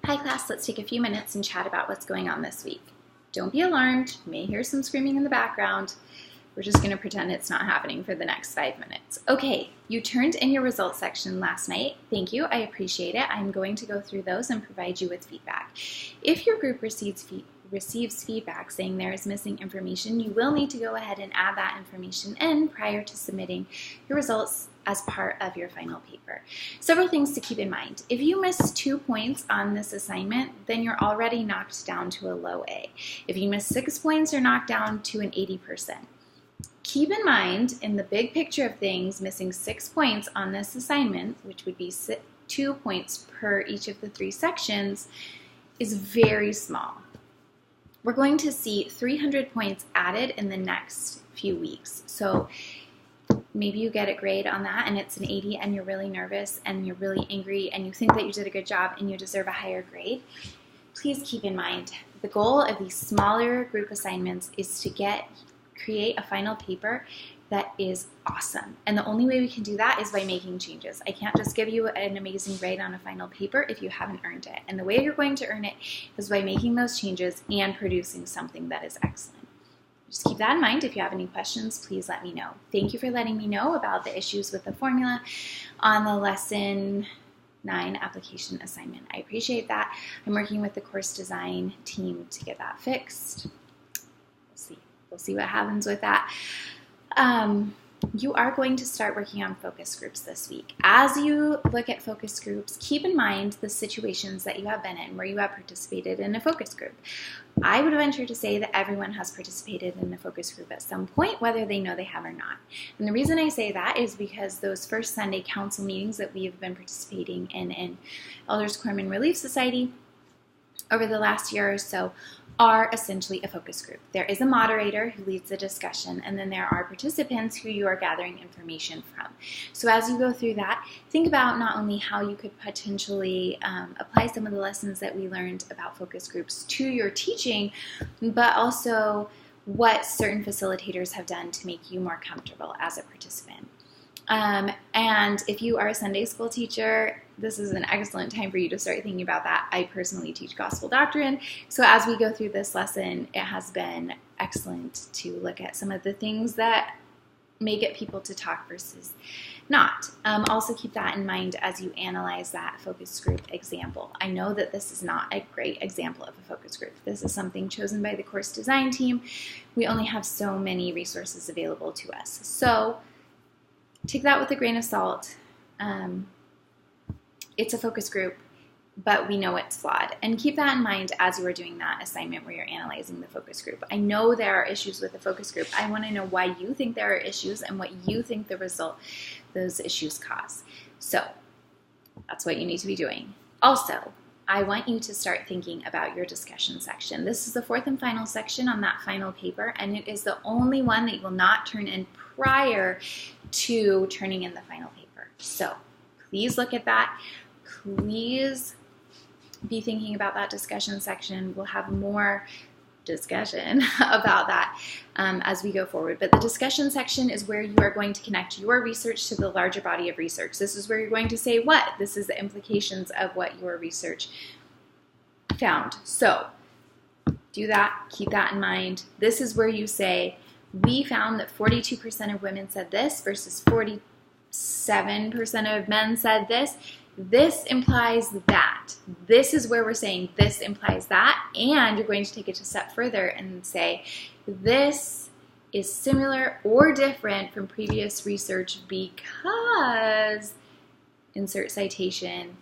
Hi class, let's take a few minutes and chat about what's going on this week. Don't be alarmed, you may hear some screaming in the background. We're just going to pretend it's not happening for the next 5 minutes. Okay, you turned in your results section last night. Thank you, I appreciate it. I'm going to go through those and provide you with feedback. If your group receives feedback saying there is missing information, you will need to go ahead and add that information in prior to submitting your results as part of your final paper. Several things to keep in mind. If you miss 2 points on this assignment, then you're already knocked down to a low A. If you miss 6 points, you're knocked down to an 80%. Keep in mind, in the big picture of things, missing 6 points on this assignment, which would be 2 points per each of the 3 sections, is very small. We're going to see 300 points added in the next few weeks. So maybe you get a grade on that and it's an 80 and you're really nervous and you're really angry and you think that you did a good job and you deserve a higher grade. Please keep in mind, the goal of these smaller group assignments is to create a final paper that is awesome. And the only way we can do that is by making changes. I can't just give you an amazing grade on a final paper if you haven't earned it. And the way you're going to earn it is by making those changes and producing something that is excellent. Just keep that in mind. If you have any questions, please let me know. Thank you for letting me know about the issues with the formula on the Lesson 9 application assignment. I appreciate that. I'm working with the course design team to get that fixed. We'll see what happens with that. You are going to start working on focus groups this week. As you look at focus groups, keep in mind the situations that you have been in where you have participated in a focus group. I would venture to say that everyone has participated in a focus group at some point, whether they know they have or not. And the reason I say that is because those first Sunday council meetings that we have been participating in Elders Quorum and Relief Society over the last year or so are essentially a focus group. There is a moderator who leads the discussion, and then there are participants who you are gathering information from. So as you go through that, think about not only how you could potentially apply some of the lessons that we learned about focus groups to your teaching, but also what certain facilitators have done to make you more comfortable as a participant. And if you are a Sunday school teacher, this is an excellent time for you to start thinking about that. I personally teach gospel doctrine, so as we go through this lesson, it has been excellent to look at some of the things that may get people to talk versus not. Also keep that in mind as you analyze that focus group example. I know that this is not a great example of a focus group. This is something chosen by the course design team. We only have so many resources available to us. So take that with a grain of salt. It's a focus group, but we know it's flawed. And keep that in mind as you are doing that assignment where you're analyzing the focus group. I know there are issues with the focus group. I want to know why you think there are issues and what you think the result those issues cause. So that's what you need to be doing. Also, I want you to start thinking about your discussion section. This is the 4th and final section on that final paper, and it is the only one that you will not turn in prior to turning in the final paper. So please look at that. Please be thinking about that discussion section. We'll have more discussion about that as we go forward. But the discussion section is where you are going to connect your research to the larger body of research. This is where you're going to say what? This is the implications of what your research found. So do that. Keep that in mind. This is where you say, we found that 42% of women said this versus 47% of men said this. This implies that. This is where we're saying this implies that, and you're going to take it a step further and say this is similar or different from previous research because insert citation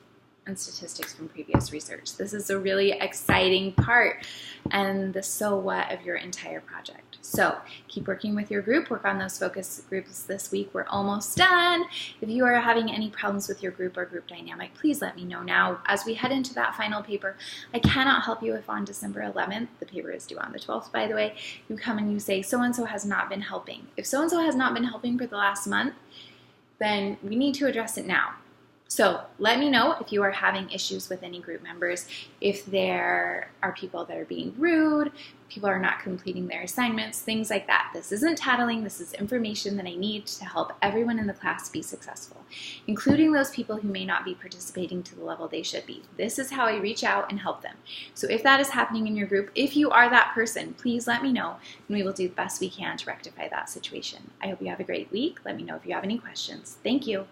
and statistics from previous research. This is a really exciting part and the so what of your entire project. So keep working with your group. Work on those focus groups this week. We're almost done. If you are having any problems with your group or group dynamic, please let me know now. As we head into that final paper, I cannot help you if on December 11th, the paper is due on the 12th, by the way, you come and you say, so-and-so has not been helping. If so-and-so has not been helping for the last month, then we need to address it now. So let me know if you are having issues with any group members, if there are people that are being rude, people are not completing their assignments, things like that. This isn't tattling, this is information that I need to help everyone in the class be successful, including those people who may not be participating to the level they should be. This is how I reach out and help them. So if that is happening in your group, if you are that person, please let me know and we will do the best we can to rectify that situation. I hope you have a great week. Let me know if you have any questions. Thank you.